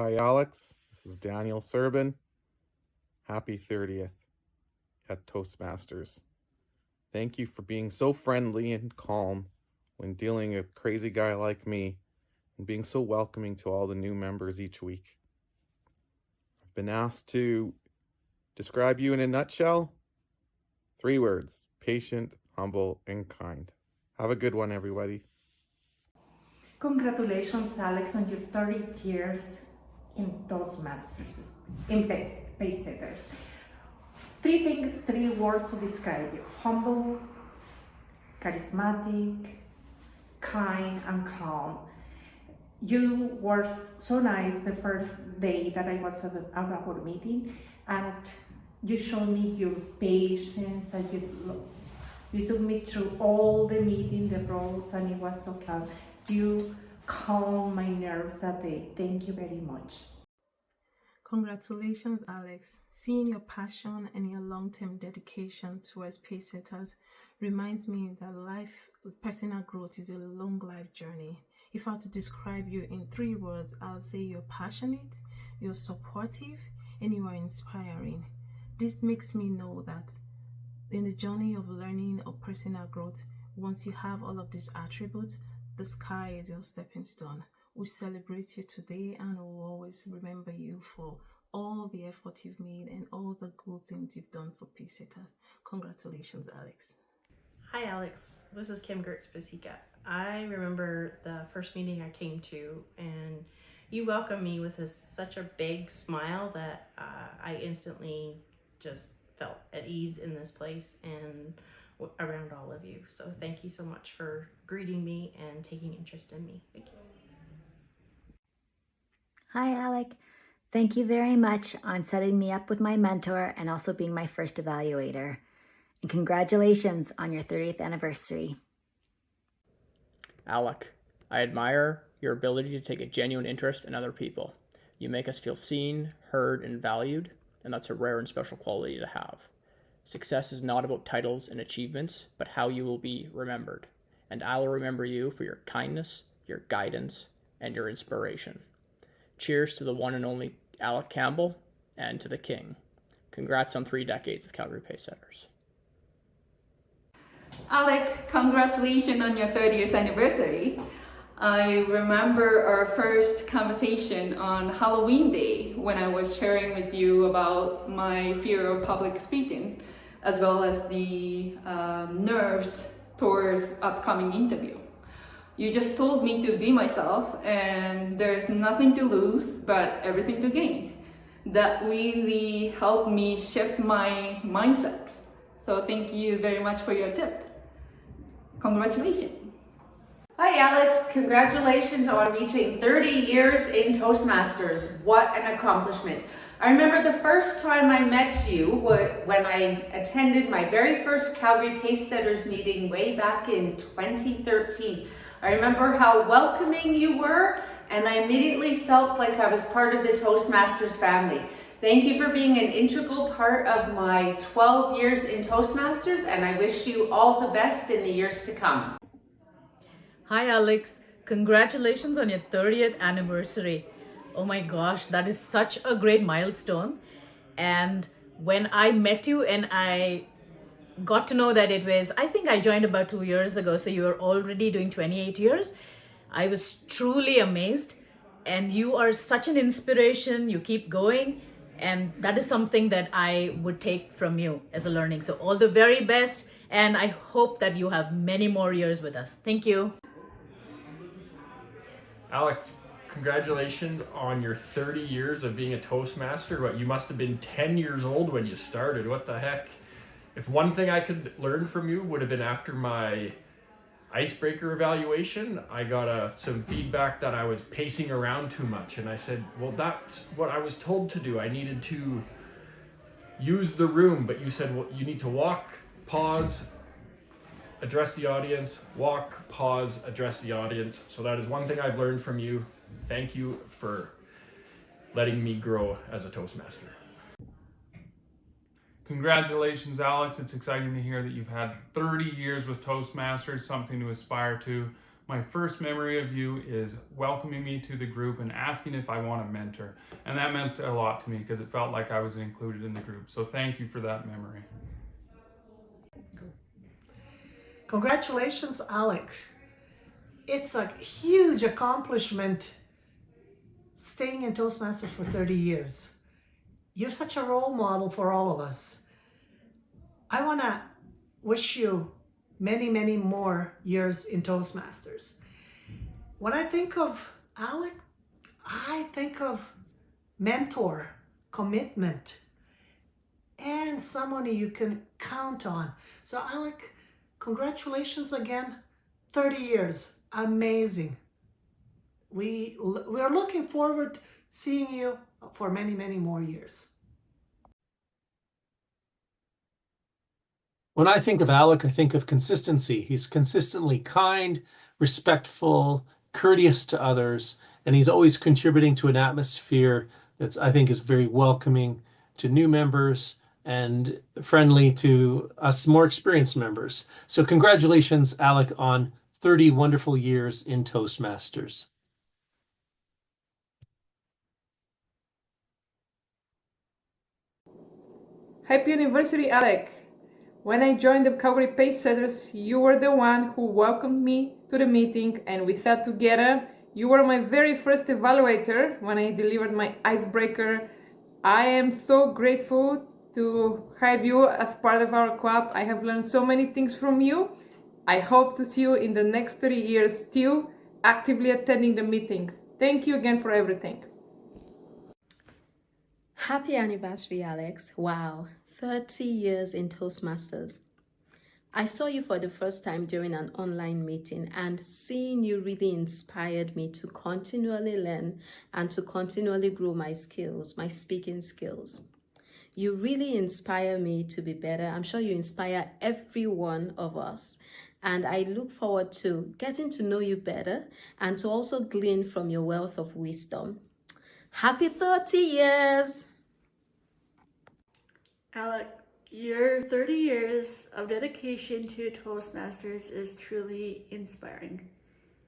Hi, Alex. This is Daniel Serbin. Happy 30th at Toastmasters. Thank you for being so friendly and calm when dealing with a crazy guy like me and being so welcoming to all the new members each week. I've been asked to describe you in a nutshell. 3 words: patient, humble, and kind. Have a good one, everybody. Congratulations, Alex, on your 30 years in Toastmasters, in Pacesetters. 3 things, 3 words to describe you: humble, charismatic, kind, and calm. You were so nice the first day that I was at our meeting, and you showed me your patience, and you took me through all the meeting, the roles, and it was so calm. You calmed my nerves that day. Thank you very much. Congratulations, Alex. Seeing your passion and your long-term dedication towards Pacesetters reminds me that personal growth is a long life journey. If I were to describe you in 3 words, I'll say you're passionate, you're supportive, and you are inspiring. This makes me know that in the journey of learning or personal growth, once you have all of these attributes, the sky is your stepping stone. We celebrate you today and we'll always remember you for all the effort you've made and all the good things you've done for Pacesetters. Congratulations, Alex. Hi, Alex. This is Kim Gertz-Pasica. I remember the first meeting I came to, and you welcomed me with such a big smile that I instantly just felt at ease in this place and around all of you. So thank you so much for greeting me and taking interest in me. Thank you. Hi, Alec. Thank you very much on setting me up with my mentor and also being my first evaluator. And congratulations on your 30th anniversary. Alec, I admire your ability to take a genuine interest in other people. You make us feel seen, heard, and valued, and that's a rare and special quality to have. Success is not about titles and achievements, but how you will be remembered. And I will remember you for your kindness, your guidance, and your inspiration. Cheers to the one and only Alec Campbell and to the King. Congrats on 3 decades of Calgary Pacesetters. Alec, congratulations on your 30th anniversary. I remember our first conversation on Halloween Day when I was sharing with you about my fear of public speaking, as well as the nerves towards upcoming interview. You just told me to be myself and there's nothing to lose but everything to gain. That really helped me shift my mindset. So thank you very much for your tip. Congratulations. Hi Alex, congratulations on reaching 30 years in Toastmasters. What an accomplishment. I remember the first time I met you when I attended my very first Calgary Pacesetters meeting way back in 2013. I remember how welcoming you were, and I immediately felt like I was part of the Toastmasters family. Thank you for being an integral part of my 12 years in Toastmasters, and I wish you all the best in the years to come. Hi Alex, congratulations on your 30th anniversary. Oh my gosh, that is such a great milestone. And when I met you and I got to know that I think I joined about 2 years ago, so you were already doing 28 years. I was truly amazed, and you are such an inspiration. You keep going, and that is something that I would take from you as a learning. So all the very best, and I hope that you have many more years with us. Thank you. Alex, congratulations on your 30 years of being a Toastmaster. But you must have been 10 years old when you started. What the heck? If one thing I could learn from you would have been after my icebreaker evaluation, I got some feedback that I was pacing around too much. And I said, well, that's what I was told to do. I needed to use the room. But you said, well, you need to walk, pause, address the audience, walk, pause, address the audience. So that is one thing I've learned from you. Thank you for letting me grow as a Toastmaster. Congratulations, Alex. It's exciting to hear that you've had 30 years with Toastmasters, something to aspire to. My first memory of you is welcoming me to the group and asking if I want a mentor. And that meant a lot to me because it felt like I was included in the group. So thank you for that memory. Congratulations, Alec. It's a huge accomplishment staying in Toastmasters for 30 years. You're such a role model for all of us. I want to wish you many, many more years in Toastmasters. When I think of Alec, I think of mentor, commitment, and someone you can count on. So Alec, congratulations again. 30 years, amazing. We are looking forward to seeing you for many, many more years. When I think of Alec, I think of consistency. He's consistently kind, respectful, courteous to others, and he's always contributing to an atmosphere that's, I think, is very welcoming to new members and friendly to us more experienced members. So congratulations, Alec, on 30 wonderful years in Toastmasters. Happy anniversary, Alec! When I joined the Calgary Pacesetters, you were the one who welcomed me to the meeting and we sat together. You were my very first evaluator when I delivered my icebreaker. I am so grateful to have you as part of our club. I have learned so many things from you. I hope to see you in the next 30 years still actively attending the meeting. Thank you again for everything. Happy anniversary, Alex. Wow, 30 years in Toastmasters. I saw you for the first time during an online meeting, and seeing you really inspired me to continually learn and to continually grow my skills, my speaking skills. You really inspire me to be better. I'm sure you inspire every one of us. And I look forward to getting to know you better and to also glean from your wealth of wisdom. Happy 30 years! Alec, your 30 years of dedication to Toastmasters is truly inspiring.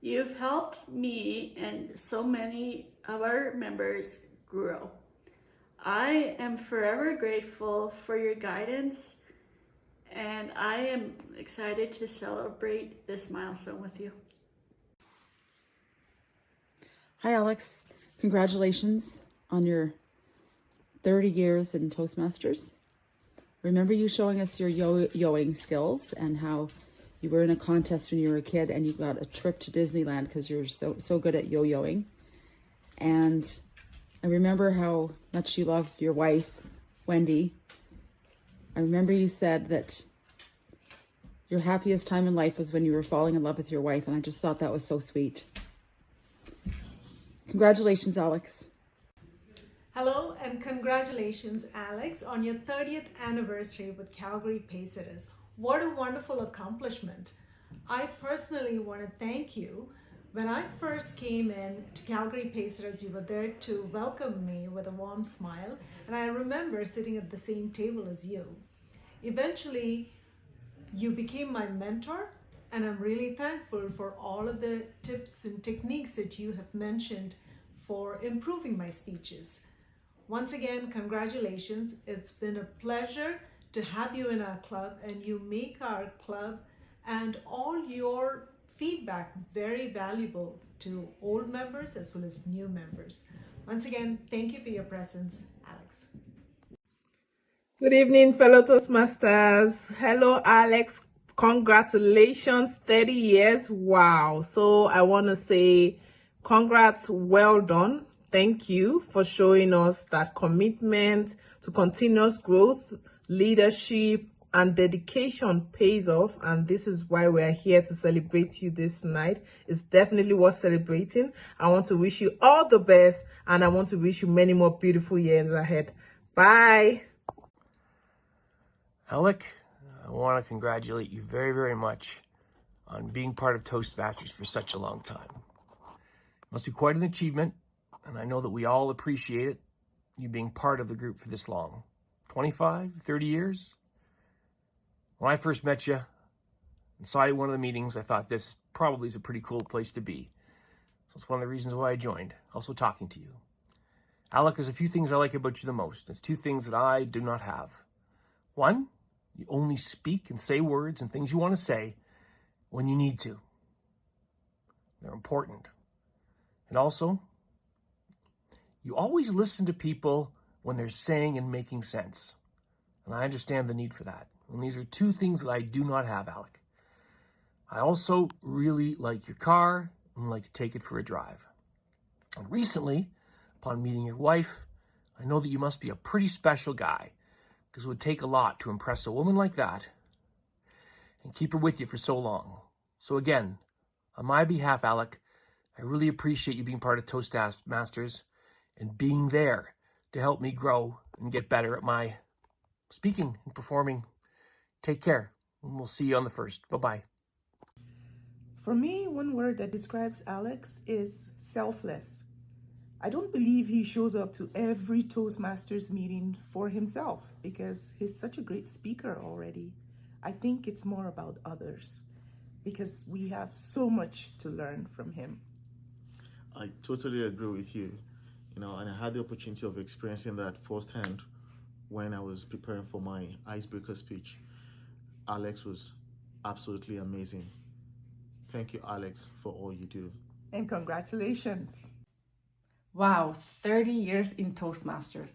You've helped me and so many of our members grow. I am forever grateful for your guidance, and I am excited to celebrate this milestone with you. Hi, Alex. Congratulations on your 30 years in Toastmasters. Remember you showing us your yo-yoing skills and how you were in a contest when you were a kid and you got a trip to Disneyland because you're so good at yo-yoing. And I remember how much you love your wife, Wendy. I remember you said that your happiest time in life was when you were falling in love with your wife, and I just thought that was so sweet. Congratulations, Alex. Hello and congratulations, Alex, on your 30th anniversary with Calgary Pacesetters. What a wonderful accomplishment. I personally want to thank you. When I first came in to Calgary Pacesetters, you were there to welcome me with a warm smile, and I remember sitting at the same table as you. Eventually, you became my mentor, and I'm really thankful for all of the tips and techniques that you have mentioned for improving my speeches. Once again, congratulations. It's been a pleasure to have you in our club, and you make our club and all your feedback very valuable to old members as well as new members. Once again, thank you for your presence, Alex. Good evening, fellow Toastmasters. Hello, Alex. Congratulations, 30 years. Wow. So I want to say congrats, well done. Thank you for showing us that commitment to continuous growth, leadership, and dedication pays off, and this is why we're here to celebrate you this night. It's definitely worth celebrating. I want to wish you all the best, and I want to wish you many more beautiful years ahead. Bye. Alec, I want to congratulate you very, very much on being part of Toastmasters for such a long time. It must be quite an achievement, and I know that we all appreciate it, you being part of the group for this long. 25, 30 years? When I first met you and saw you at one of the meetings, I thought this probably is a pretty cool place to be. So it's one of the reasons why I joined, also talking to you. Alec, there's a few things I like about you the most. It's two things that I do not have. One, you only speak and say words and things you want to say when you need to. They're important. And also, you always listen to people when they're saying and making sense. And I understand the need for that. And these are two things that I do not have, Alec. I also really like your car and like to take it for a drive. And recently, upon meeting your wife, I know that you must be a pretty special guy, because it would take a lot to impress a woman like that and keep her with you for so long. So again, on my behalf, Alec, I really appreciate you being part of Toastmasters and being there to help me grow and get better at my speaking and performing. Take care, and we'll see you on the 1st. Bye-bye. For me, one word that describes Alex is selfless. I don't believe he shows up to every Toastmasters meeting for himself because he's such a great speaker already. I think it's more about others because we have so much to learn from him. I totally agree with you. And I had the opportunity of experiencing that firsthand when I was preparing for my icebreaker speech. Alex was absolutely amazing. Thank you, Alex, for all you do. And congratulations. Wow, 30 years in Toastmasters.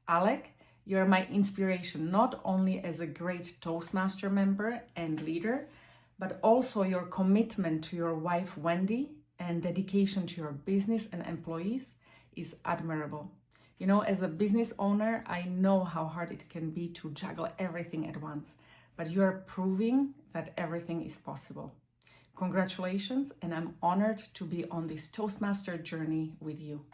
Alec, you're my inspiration, not only as a great Toastmaster member and leader, but also your commitment to your wife, Wendy, and dedication to your business and employees is admirable. You know, as a business owner, I know how hard it can be to juggle everything at once, but you are proving that everything is possible. Congratulations, and I'm honored to be on this Toastmaster journey with you.